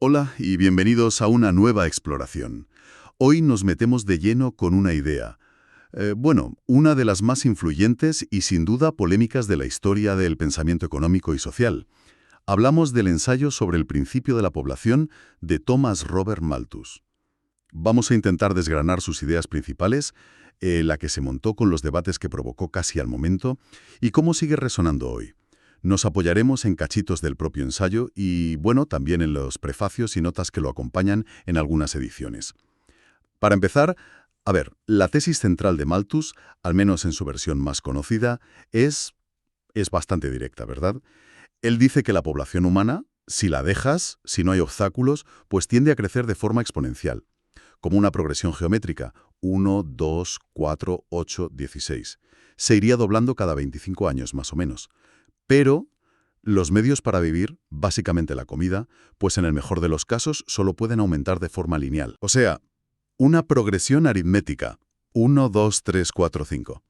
Hola y bienvenidos a una nueva exploración. Hoy nos metemos de lleno con una idea. Una de las más influyentes y sin duda polémicas de la historia del pensamiento económico y social. Hablamos del ensayo sobre el principio de la población de Thomas Robert Malthus. Vamos a intentar desgranar sus ideas principales, la que se montó con los debates que provocó casi al momento, y cómo sigue resonando hoy. Nos apoyaremos en cachitos del propio ensayo y, también en los prefacios y notas que lo acompañan en algunas ediciones. Para empezar, la tesis central de Malthus, al menos en su versión más conocida, es bastante directa, ¿verdad? Él dice que la población humana, si la dejas, si no hay obstáculos, pues tiende a crecer de forma exponencial, como una progresión geométrica, 1, 2, 4, 8, 16. Se iría doblando cada 25 años, más o menos. Pero los medios para vivir, básicamente la comida, pues en el mejor de los casos solo pueden aumentar de forma lineal. O sea, una progresión aritmética. 1, 2, 3, 4, 5.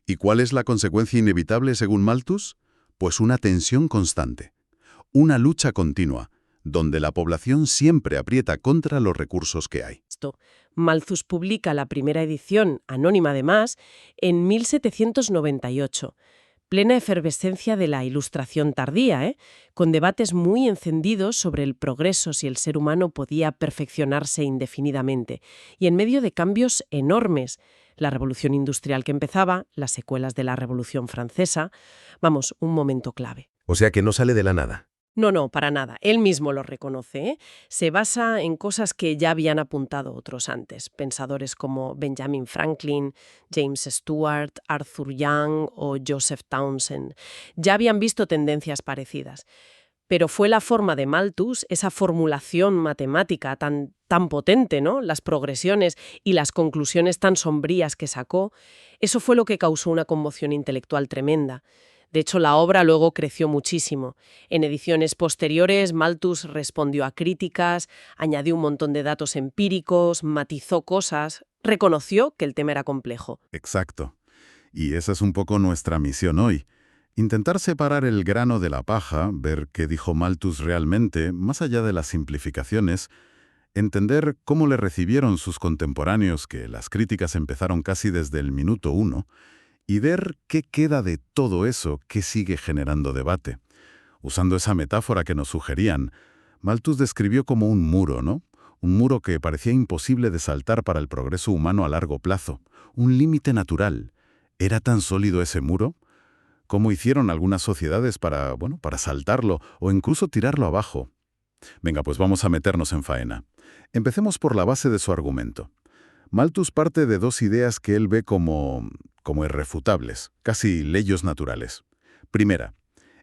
¿Y cuál es la consecuencia inevitable según Malthus? Pues una tensión constante. Una lucha continua, donde la población siempre aprieta contra los recursos que hay. Malthus publica la primera edición, anónima además, en 1798. Plena efervescencia de la Ilustración tardía, con debates muy encendidos sobre el progreso si el ser humano podía perfeccionarse indefinidamente, y en medio de cambios enormes, la revolución industrial que empezaba, las secuelas de la Revolución Francesa, un momento clave. O sea que no sale de la nada. No, para nada. Él mismo lo reconoce. Se basa en cosas que ya habían apuntado otros antes. Pensadores como Benjamin Franklin, James Stewart, Arthur Young o Joseph Townsend. Ya habían visto tendencias parecidas. Pero fue la forma de Malthus, esa formulación matemática tan potente, ¿no? Las progresiones y las conclusiones tan sombrías que sacó, eso fue lo que causó una conmoción intelectual tremenda. De hecho, la obra luego creció muchísimo. En ediciones posteriores, Malthus respondió a críticas, añadió un montón de datos empíricos, matizó cosas, reconoció que el tema era complejo. Exacto. Y esa es un poco nuestra misión hoy. Intentar separar el grano de la paja, ver qué dijo Malthus realmente, más allá de las simplificaciones, entender cómo le recibieron sus contemporáneos, que las críticas empezaron casi desde el minuto 1, y ver qué queda de todo eso que sigue generando debate. Usando esa metáfora que nos sugerían, Malthus describió como un muro, ¿no? Un muro que parecía imposible de saltar para el progreso humano a largo plazo, un límite natural. ¿Era tan sólido ese muro? ¿Cómo hicieron algunas sociedades para saltarlo o incluso tirarlo abajo? Venga, pues vamos a meternos en faena. Empecemos por la base de su argumento. Malthus parte de dos ideas que él ve como irrefutables, casi leyes naturales. Primera,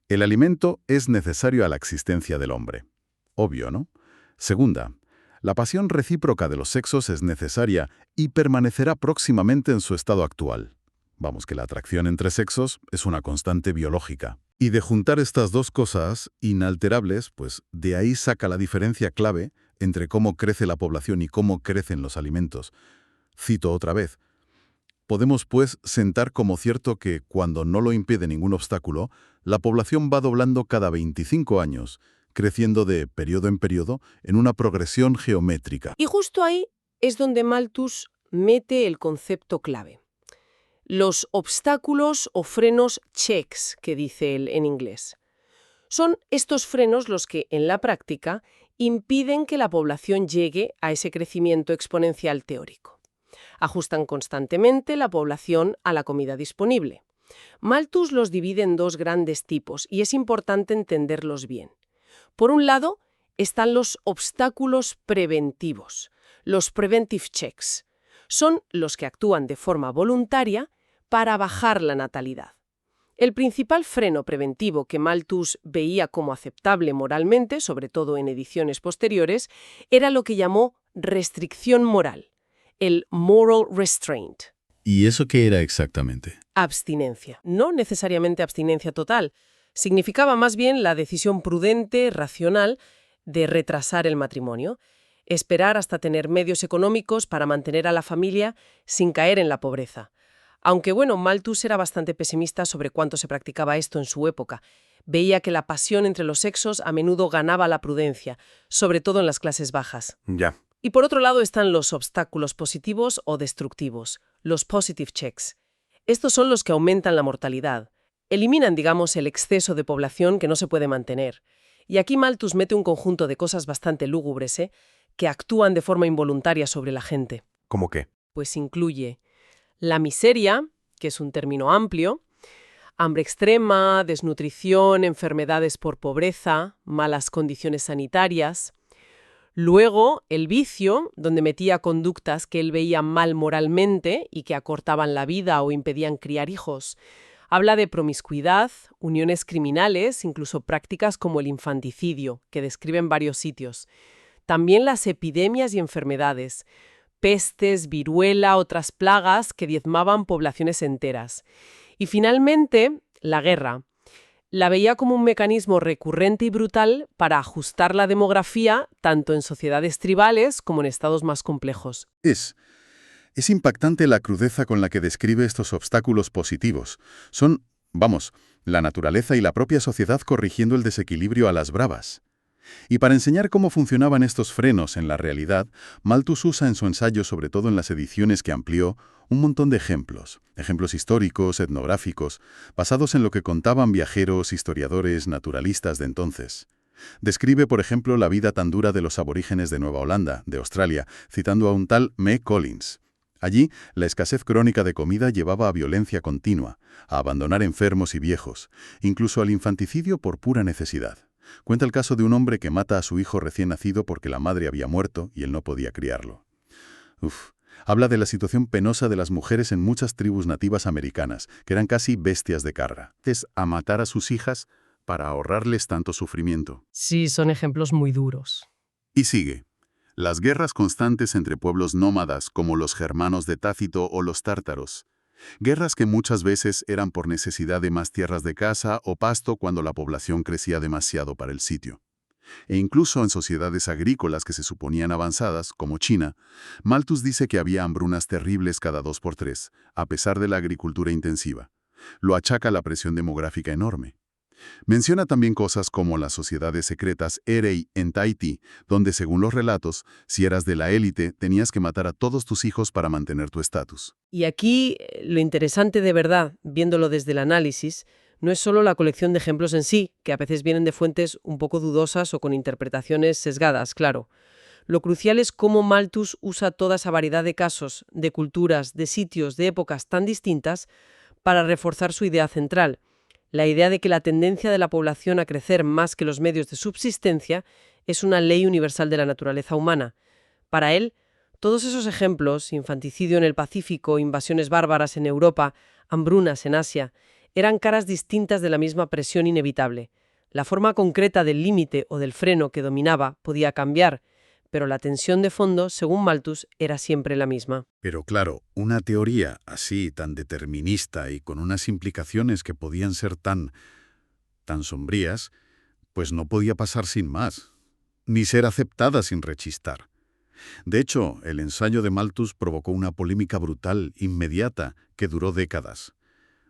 el alimento es necesario a la existencia del hombre. Obvio, ¿no? Segunda, la pasión recíproca de los sexos es necesaria y permanecerá próximamente en su estado actual. Vamos, que la atracción entre sexos es una constante biológica. Y de juntar estas dos cosas inalterables, pues de ahí saca la diferencia clave entre cómo crece la población y cómo crecen los alimentos. Cito otra vez. Podemos, pues, sentar como cierto que, cuando no lo impide ningún obstáculo, la población va doblando cada 25 años, creciendo de periodo en periodo en una progresión geométrica. Y justo ahí es donde Malthus mete el concepto clave. Los obstáculos o frenos checks, que dice él en inglés. Son estos frenos los que, en la práctica, impiden que la población llegue a ese crecimiento exponencial teórico. Ajustan constantemente la población a la comida disponible. Malthus los divide en dos grandes tipos y es importante entenderlos bien. Por un lado, están los obstáculos preventivos, los preventive checks. Son los que actúan de forma voluntaria para bajar la natalidad. El principal freno preventivo que Malthus veía como aceptable moralmente, sobre todo en ediciones posteriores, era lo que llamó restricción moral, el moral restraint. ¿Y eso qué era exactamente? Abstinencia. No necesariamente abstinencia total. Significaba más bien la decisión prudente, racional, de retrasar el matrimonio, esperar hasta tener medios económicos para mantener a la familia sin caer en la pobreza. Aunque Malthus era bastante pesimista sobre cuánto se practicaba esto en su época. Veía que la pasión entre los sexos a menudo ganaba la prudencia, sobre todo en las clases bajas. Ya. Y por otro lado están los obstáculos positivos o destructivos, los positive checks. Estos son los que aumentan la mortalidad. Eliminan, digamos, el exceso de población que no se puede mantener. Y aquí Malthus mete un conjunto de cosas bastante lúgubres, que actúan de forma involuntaria sobre la gente. ¿Cómo qué? Pues incluye la miseria, que es un término amplio, hambre extrema, desnutrición, enfermedades por pobreza, malas condiciones sanitarias. Luego, el vicio, donde metía conductas que él veía mal moralmente y que acortaban la vida o impedían criar hijos. Habla de promiscuidad, uniones criminales, incluso prácticas como el infanticidio, que describe en varios sitios. También las epidemias y enfermedades, pestes, viruela, otras plagas que diezmaban poblaciones enteras. Y finalmente, la guerra. La veía como un mecanismo recurrente y brutal para ajustar la demografía tanto en sociedades tribales como en estados más complejos. Es impactante la crudeza con la que describe estos obstáculos positivos. Son, la naturaleza y la propia sociedad corrigiendo el desequilibrio a las bravas. Y para enseñar cómo funcionaban estos frenos en la realidad, Malthus usa en su ensayo, sobre todo en las ediciones que amplió, un montón de ejemplos históricos, etnográficos, basados en lo que contaban viajeros, historiadores, naturalistas de entonces. Describe, por ejemplo, la vida tan dura de los aborígenes de Nueva Holanda, de Australia, citando a un tal Me Collins. Allí, la escasez crónica de comida llevaba a violencia continua, a abandonar enfermos y viejos, incluso al infanticidio por pura necesidad. Cuenta el caso de un hombre que mata a su hijo recién nacido porque la madre había muerto y él no podía criarlo. Habla de la situación penosa de las mujeres en muchas tribus nativas americanas, que eran casi bestias de carga. Es a matar a sus hijas para ahorrarles tanto sufrimiento. Sí, son ejemplos muy duros. Y sigue. Las guerras constantes entre pueblos nómadas como los germanos de Tácito o los tártaros. Guerras que muchas veces eran por necesidad de más tierras de caza o pasto cuando la población crecía demasiado para el sitio. E incluso en sociedades agrícolas que se suponían avanzadas, como China, Malthus dice que había hambrunas terribles cada 2 por 3, a pesar de la agricultura intensiva. Lo achaca a la presión demográfica enorme. Menciona también cosas como las sociedades secretas Erei en Tahití, donde según los relatos, si eras de la élite, tenías que matar a todos tus hijos para mantener tu estatus. Y aquí lo interesante de verdad, viéndolo desde el análisis, no es solo la colección de ejemplos en sí, que a veces vienen de fuentes un poco dudosas o con interpretaciones sesgadas, claro. Lo crucial es cómo Malthus usa toda esa variedad de casos, de culturas, de sitios, de épocas tan distintas para reforzar su idea central. La idea de que la tendencia de la población a crecer más que los medios de subsistencia es una ley universal de la naturaleza humana. Para él, todos esos ejemplos, infanticidio en el Pacífico, invasiones bárbaras en Europa, hambrunas en Asia, eran caras distintas de la misma presión inevitable. La forma concreta del límite o del freno que dominaba podía cambiar, pero la tensión de fondo, según Malthus, era siempre la misma. Pero claro, una teoría así, tan determinista y con unas implicaciones que podían ser tan sombrías, pues no podía pasar sin más, ni ser aceptada sin rechistar. De hecho, el ensayo de Malthus provocó una polémica brutal, inmediata, que duró décadas.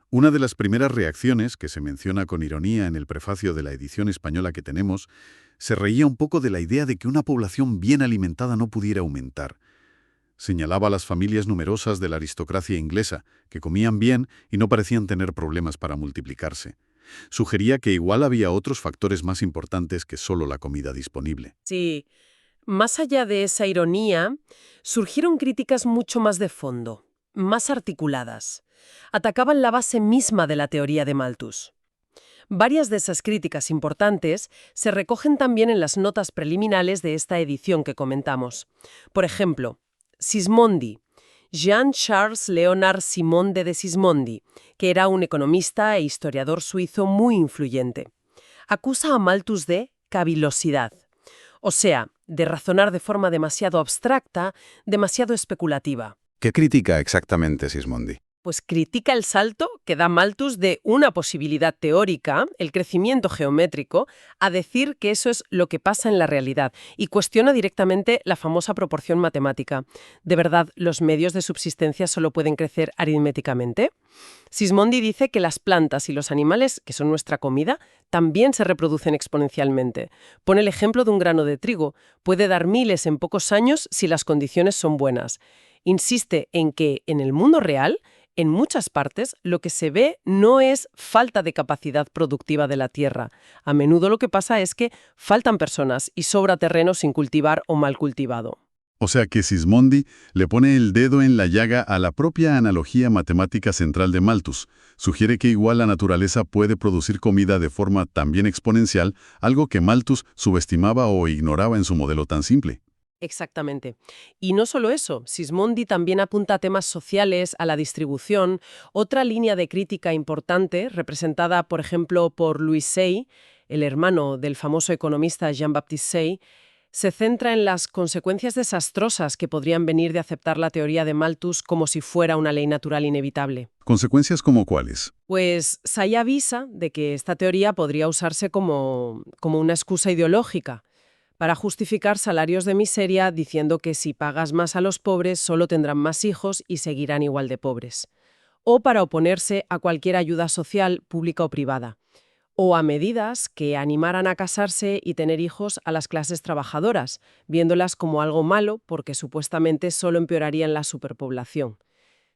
Una de las primeras reacciones, que se menciona con ironía en el prefacio de la edición española que tenemos, se reía un poco de la idea de que una población bien alimentada no pudiera aumentar. Señalaba a las familias numerosas de la aristocracia inglesa, que comían bien y no parecían tener problemas para multiplicarse. Sugería que igual había otros factores más importantes que solo la comida disponible. Sí, más allá de esa ironía, surgieron críticas mucho más de fondo, más articuladas. Atacaban la base misma de la teoría de Malthus. Varias de esas críticas importantes se recogen también en las notas preliminares de esta edición que comentamos. Por ejemplo, Sismondi, Jean-Charles Leonard Simon de Sismondi, que era un economista e historiador suizo muy influyente, acusa a Malthus de cavilosidad, o sea, de razonar de forma demasiado abstracta, demasiado especulativa. ¿Qué critica exactamente Sismondi? Pues critica el salto que da Malthus de una posibilidad teórica, el crecimiento geométrico, a decir que eso es lo que pasa en la realidad y cuestiona directamente la famosa proporción matemática. ¿De verdad los medios de subsistencia solo pueden crecer aritméticamente? Sismondi dice que las plantas y los animales, que son nuestra comida, también se reproducen exponencialmente. Pone el ejemplo de un grano de trigo. Puede dar miles en pocos años si las condiciones son buenas. Insiste en que en el mundo real, en muchas partes, lo que se ve no es falta de capacidad productiva de la tierra. A menudo lo que pasa es que faltan personas y sobra terreno sin cultivar o mal cultivado. O sea que Sismondi le pone el dedo en la llaga a la propia analogía matemática central de Malthus. Sugiere que igual la naturaleza puede producir comida de forma también exponencial, algo que Malthus subestimaba o ignoraba en su modelo tan simple. Exactamente. Y no solo eso, Sismondi también apunta a temas sociales, a la distribución. Otra línea de crítica importante, representada, por ejemplo, por Louis Say, el hermano del famoso economista Jean-Baptiste Say, se centra en las consecuencias desastrosas que podrían venir de aceptar la teoría de Malthus como si fuera una ley natural inevitable. ¿Consecuencias como cuáles? Pues Say avisa de que esta teoría podría usarse como una excusa ideológica para justificar salarios de miseria diciendo que si pagas más a los pobres solo tendrán más hijos y seguirán igual de pobres. O para oponerse a cualquier ayuda social, pública o privada. O a medidas que animaran a casarse y tener hijos a las clases trabajadoras, viéndolas como algo malo porque supuestamente solo empeorarían la superpoblación.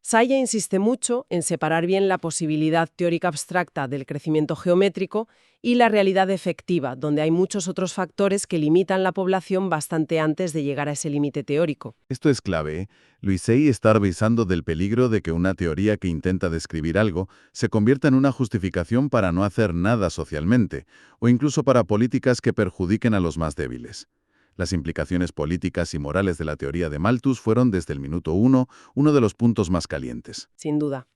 Saya insiste mucho en separar bien la posibilidad teórica abstracta del crecimiento geométrico y la realidad efectiva, donde hay muchos otros factores que limitan la población bastante antes de llegar a ese límite teórico. Esto es clave, ¿eh? Luisei está avisando del peligro de que una teoría que intenta describir algo se convierta en una justificación para no hacer nada socialmente, o incluso para políticas que perjudiquen a los más débiles. Las implicaciones políticas y morales de la teoría de Malthus fueron desde el minuto uno de los puntos más calientes. Sin duda.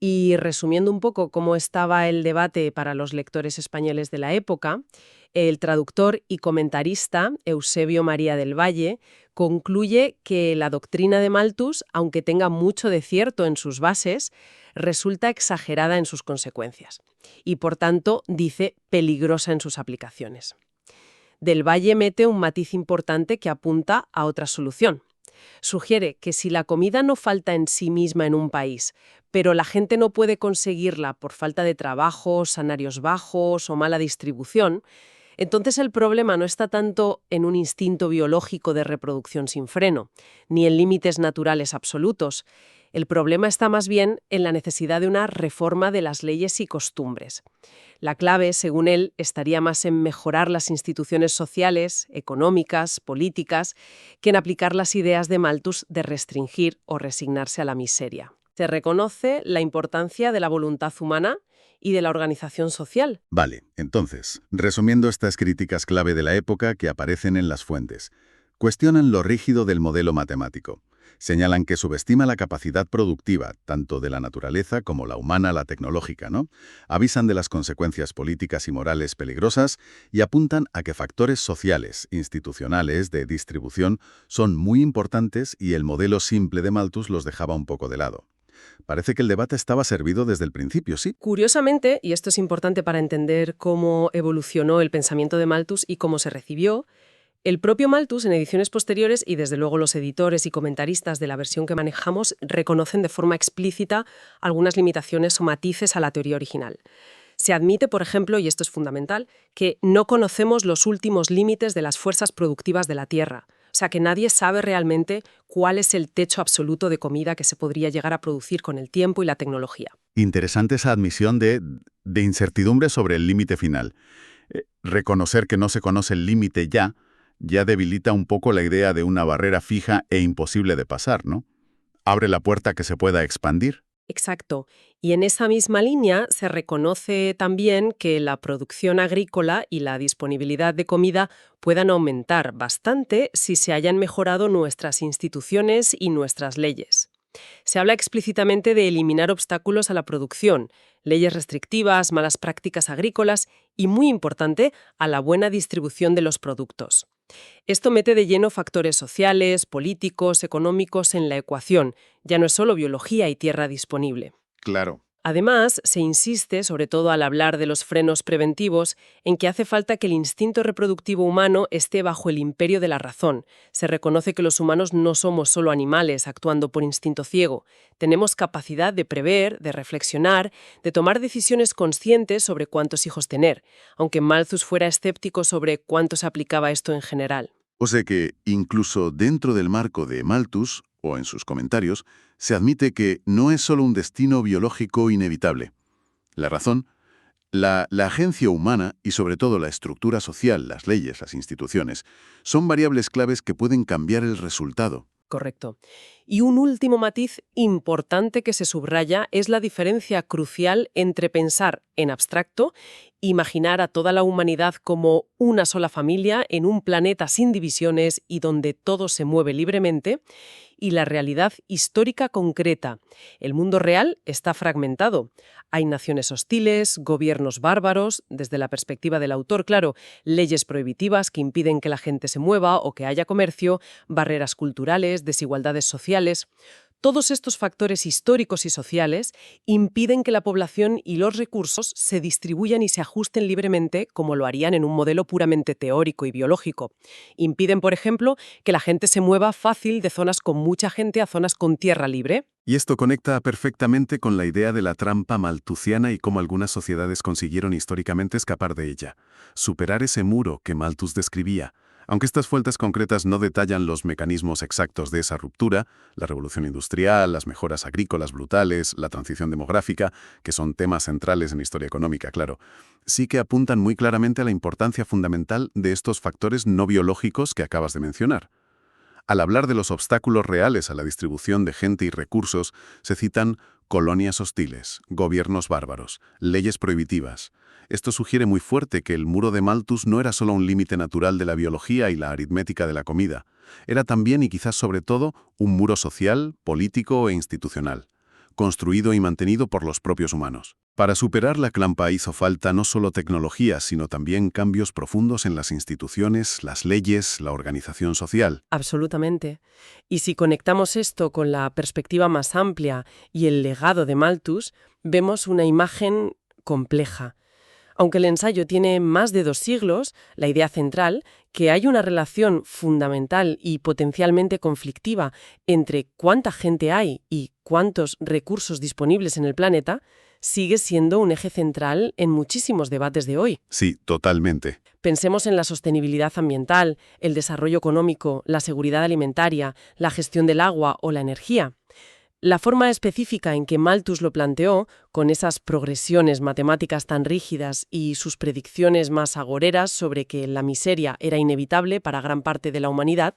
Y resumiendo un poco cómo estaba el debate para los lectores españoles de la época, el traductor y comentarista Eusebio María del Valle concluye que la doctrina de Malthus, aunque tenga mucho de cierto en sus bases, resulta exagerada en sus consecuencias y, por tanto, dice peligrosa en sus aplicaciones. Del Valle mete un matiz importante que apunta a otra solución. Sugiere que si la comida no falta en sí misma en un país, pero la gente no puede conseguirla por falta de trabajo, salarios bajos o mala distribución, entonces el problema no está tanto en un instinto biológico de reproducción sin freno, ni en límites naturales absolutos. El problema está más bien en la necesidad de una reforma de las leyes y costumbres. La clave, según él, estaría más en mejorar las instituciones sociales, económicas, políticas, que en aplicar las ideas de Malthus de restringir o resignarse a la miseria. Se reconoce la importancia de la voluntad humana y de la organización social. Vale, entonces, resumiendo estas críticas clave de la época que aparecen en las fuentes, cuestionan lo rígido del modelo matemático. Señalan que subestima la capacidad productiva, tanto de la naturaleza como la humana, la tecnológica, ¿no? Avisan de las consecuencias políticas y morales peligrosas y apuntan a que factores sociales, institucionales, de distribución, son muy importantes y el modelo simple de Malthus los dejaba un poco de lado. Parece que el debate estaba servido desde el principio, ¿sí? Curiosamente, y esto es importante para entender cómo evolucionó el pensamiento de Malthus y cómo se recibió, el propio Malthus, en ediciones posteriores, y desde luego los editores y comentaristas de la versión que manejamos, reconocen de forma explícita algunas limitaciones o matices a la teoría original. Se admite, por ejemplo, y esto es fundamental, que no conocemos los últimos límites de las fuerzas productivas de la Tierra. O sea, que nadie sabe realmente cuál es el techo absoluto de comida que se podría llegar a producir con el tiempo y la tecnología. Interesante esa admisión de incertidumbre sobre el límite final. Reconocer que no se conoce el límite ya debilita un poco la idea de una barrera fija e imposible de pasar, ¿no? Abre la puerta a que se pueda expandir. Exacto. Y en esa misma línea se reconoce también que la producción agrícola y la disponibilidad de comida puedan aumentar bastante si se hayan mejorado nuestras instituciones y nuestras leyes. Se habla explícitamente de eliminar obstáculos a la producción, leyes restrictivas, malas prácticas agrícolas y, muy importante, a la buena distribución de los productos. Esto mete de lleno factores sociales, políticos, económicos en la ecuación. Ya no es solo biología y tierra disponible. Claro. Además, se insiste, sobre todo al hablar de los frenos preventivos, en que hace falta que el instinto reproductivo humano esté bajo el imperio de la razón. Se reconoce que los humanos no somos solo animales actuando por instinto ciego. Tenemos capacidad de prever, de reflexionar, de tomar decisiones conscientes sobre cuántos hijos tener, aunque Malthus fuera escéptico sobre cuánto se aplicaba esto en general. O sea que, incluso dentro del marco de Malthus, o en sus comentarios, se admite que no es solo un destino biológico inevitable. La razón, la agencia humana y sobre todo la estructura social, las leyes, las instituciones, son variables claves que pueden cambiar el resultado. Correcto. Y un último matiz importante que se subraya es la diferencia crucial entre pensar en abstracto, imaginar a toda la humanidad como una sola familia en un planeta sin divisiones y donde todo se mueve libremente, y la realidad histórica concreta. El mundo real está fragmentado. Hay naciones hostiles, gobiernos bárbaros, desde la perspectiva del autor, claro, leyes prohibitivas que impiden que la gente se mueva o que haya comercio, barreras culturales, desigualdades sociales. Todos estos factores históricos y sociales impiden que la población y los recursos se distribuyan y se ajusten libremente como lo harían en un modelo puramente teórico y biológico. Impiden, por ejemplo, que la gente se mueva fácil de zonas con mucha gente a zonas con tierra libre. Y esto conecta perfectamente con la idea de la trampa malthusiana y cómo algunas sociedades consiguieron históricamente escapar de ella. Superar ese muro que Malthus describía. Aunque estas fuentes concretas no detallan los mecanismos exactos de esa ruptura, la revolución industrial, las mejoras agrícolas brutales, la transición demográfica, que son temas centrales en historia económica, claro, sí que apuntan muy claramente a la importancia fundamental de estos factores no biológicos que acabas de mencionar. Al hablar de los obstáculos reales a la distribución de gente y recursos, se citan colonias hostiles, gobiernos bárbaros, leyes prohibitivas. Esto sugiere muy fuerte que el muro de Malthus no era solo un límite natural de la biología y la aritmética de la comida. Era también y quizás sobre todo un muro social, político e institucional, construido y mantenido por los propios humanos. Para superar la clampa hizo falta no solo tecnología, sino también cambios profundos en las instituciones, las leyes, la organización social. Absolutamente. Y si conectamos esto con la perspectiva más amplia y el legado de Malthus, vemos una imagen compleja. Aunque el ensayo tiene más de 2 siglos, la idea central, que hay una relación fundamental y potencialmente conflictiva entre cuánta gente hay y cuántos recursos disponibles en el planeta, sigue siendo un eje central en muchísimos debates de hoy. Sí, totalmente. Pensemos en la sostenibilidad ambiental, el desarrollo económico, la seguridad alimentaria, la gestión del agua o la energía. La forma específica en que Malthus lo planteó, con esas progresiones matemáticas tan rígidas y sus predicciones más agoreras sobre que la miseria era inevitable para gran parte de la humanidad,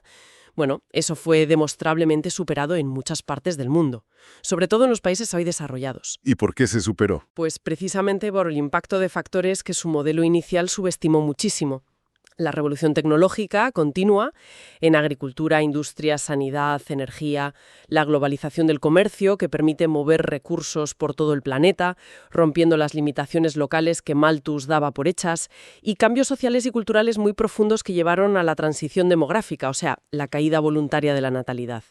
bueno, eso fue demostrablemente superado en muchas partes del mundo, sobre todo en los países hoy desarrollados. ¿Y por qué se superó? Pues precisamente por el impacto de factores que su modelo inicial subestimó muchísimo. La revolución tecnológica continua en agricultura, industria, sanidad, energía, la globalización del comercio que permite mover recursos por todo el planeta, rompiendo las limitaciones locales que Malthus daba por hechas, y cambios sociales y culturales muy profundos que llevaron a la transición demográfica, o sea, la caída voluntaria de la natalidad.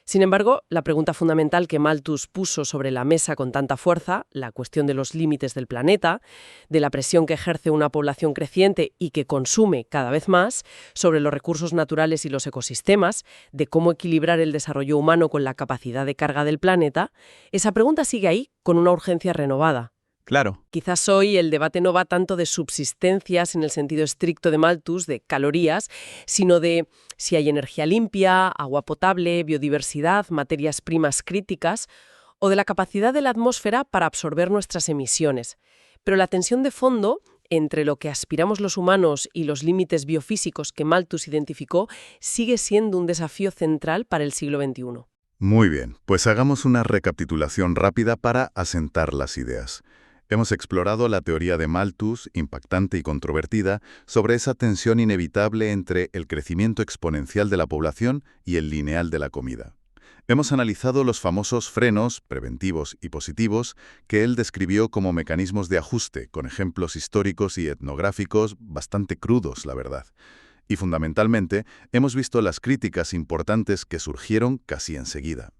Sin embargo, la pregunta fundamental que Malthus puso sobre la mesa con tanta fuerza, la cuestión de los límites del planeta, de la presión que ejerce una población creciente y que consume cada vez más, sobre los recursos naturales y los ecosistemas, de cómo equilibrar el desarrollo humano con la capacidad de carga del planeta, esa pregunta sigue ahí con una urgencia renovada. Claro. Quizás hoy el debate no va tanto de subsistencias en el sentido estricto de Malthus, de calorías, sino de si hay energía limpia, agua potable, biodiversidad, materias primas críticas, o de la capacidad de la atmósfera para absorber nuestras emisiones. Pero la tensión de fondo entre lo que aspiramos los humanos y los límites biofísicos que Malthus identificó sigue siendo un desafío central para el siglo XXI. Muy bien, pues hagamos una recapitulación rápida para asentar las ideas. Hemos explorado la teoría de Malthus, impactante y controvertida, sobre esa tensión inevitable entre el crecimiento exponencial de la población y el lineal de la comida. Hemos analizado los famosos frenos, preventivos y positivos, que él describió como mecanismos de ajuste, con ejemplos históricos y etnográficos bastante crudos, la verdad. Y fundamentalmente, hemos visto las críticas importantes que surgieron casi enseguida.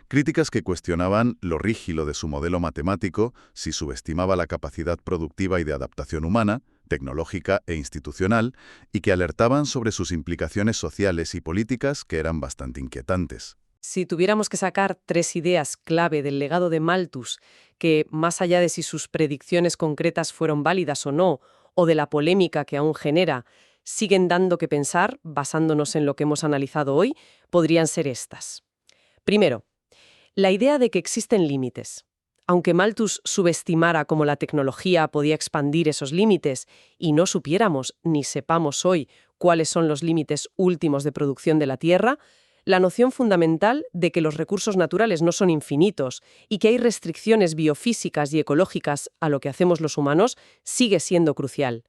Críticas que cuestionaban lo rígido de su modelo matemático, si subestimaba la capacidad productiva y de adaptación humana, tecnológica e institucional, y que alertaban sobre sus implicaciones sociales y políticas que eran bastante inquietantes. Si tuviéramos que sacar 3 ideas clave del legado de Malthus, que, más allá de si sus predicciones concretas fueron válidas o no, o de la polémica que aún genera, siguen dando que pensar, basándonos en lo que hemos analizado hoy, podrían ser estas. Primero, la idea de que existen límites. Aunque Malthus subestimara cómo la tecnología podía expandir esos límites y no supiéramos ni sepamos hoy cuáles son los límites últimos de producción de la Tierra, la noción fundamental de que los recursos naturales no son infinitos y que hay restricciones biofísicas y ecológicas a lo que hacemos los humanos sigue siendo crucial.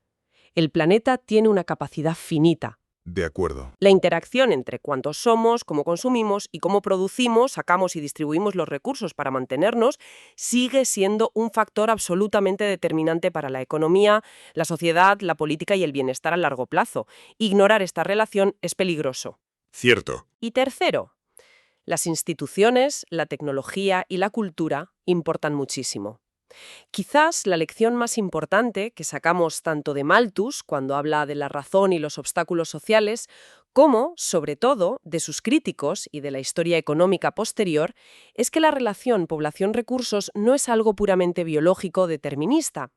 El planeta tiene una capacidad finita. De acuerdo. La interacción entre cuántos somos, cómo consumimos y cómo producimos, sacamos y distribuimos los recursos para mantenernos sigue siendo un factor absolutamente determinante para la economía, la sociedad, la política y el bienestar a largo plazo. Ignorar esta relación es peligroso. Cierto. Y tercero, las instituciones, la tecnología y la cultura importan muchísimo. Quizás la lección más importante que sacamos tanto de Malthus, cuando habla de la razón y los obstáculos sociales, como, sobre todo, de sus críticos y de la historia económica posterior, es que la relación población-recursos no es algo puramente biológico determinista.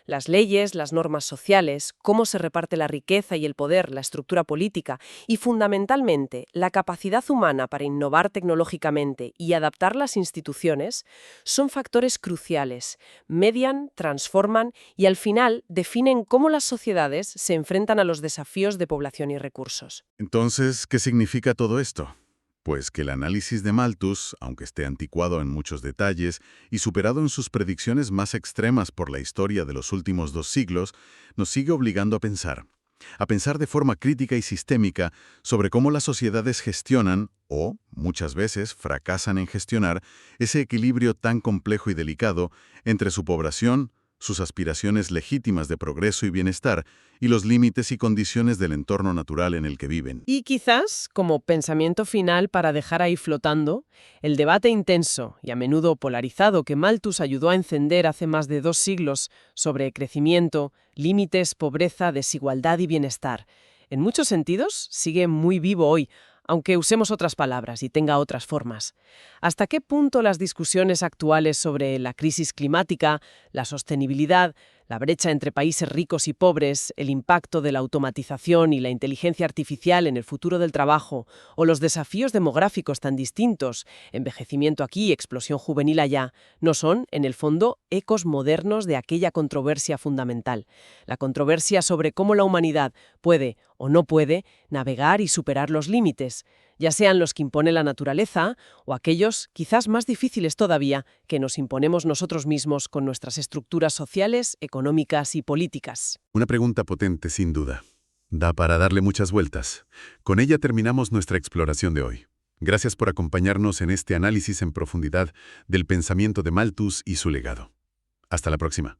Las leyes, las normas sociales, cómo se reparte la riqueza y el poder, la estructura política y, fundamentalmente, la capacidad humana para innovar tecnológicamente y adaptar las instituciones, son factores cruciales, median, transforman y, al final, definen cómo las sociedades se enfrentan a los desafíos de población y recursos. Entonces, ¿qué significa todo esto? Pues que el análisis de Malthus, aunque esté anticuado en muchos detalles y superado en sus predicciones más extremas por la historia de los últimos 2 siglos, nos sigue obligando a pensar de forma crítica y sistémica sobre cómo las sociedades gestionan, o, muchas veces, fracasan en gestionar, ese equilibrio tan complejo y delicado entre su población, sus aspiraciones legítimas de progreso y bienestar, y los límites y condiciones del entorno natural en el que viven. Y quizás, como pensamiento final para dejar ahí flotando, el debate intenso y a menudo polarizado que Malthus ayudó a encender hace más de 2 siglos sobre crecimiento, límites, pobreza, desigualdad y bienestar, en muchos sentidos sigue muy vivo hoy, aunque usemos otras palabras y tenga otras formas. ¿Hasta qué punto las discusiones actuales sobre la crisis climática, la sostenibilidad, la brecha entre países ricos y pobres, el impacto de la automatización y la inteligencia artificial en el futuro del trabajo, o los desafíos demográficos tan distintos, envejecimiento aquí, explosión juvenil allá, no son, en el fondo, ecos modernos de aquella controversia fundamental? La controversia sobre cómo la humanidad puede o no puede navegar y superar los límites, ya sean los que impone la naturaleza o aquellos, quizás más difíciles todavía, que nos imponemos nosotros mismos con nuestras estructuras sociales, económicas y políticas. Una pregunta potente, sin duda. Da para darle muchas vueltas. Con ella terminamos nuestra exploración de hoy. Gracias por acompañarnos en este análisis en profundidad del pensamiento de Malthus y su legado. Hasta la próxima.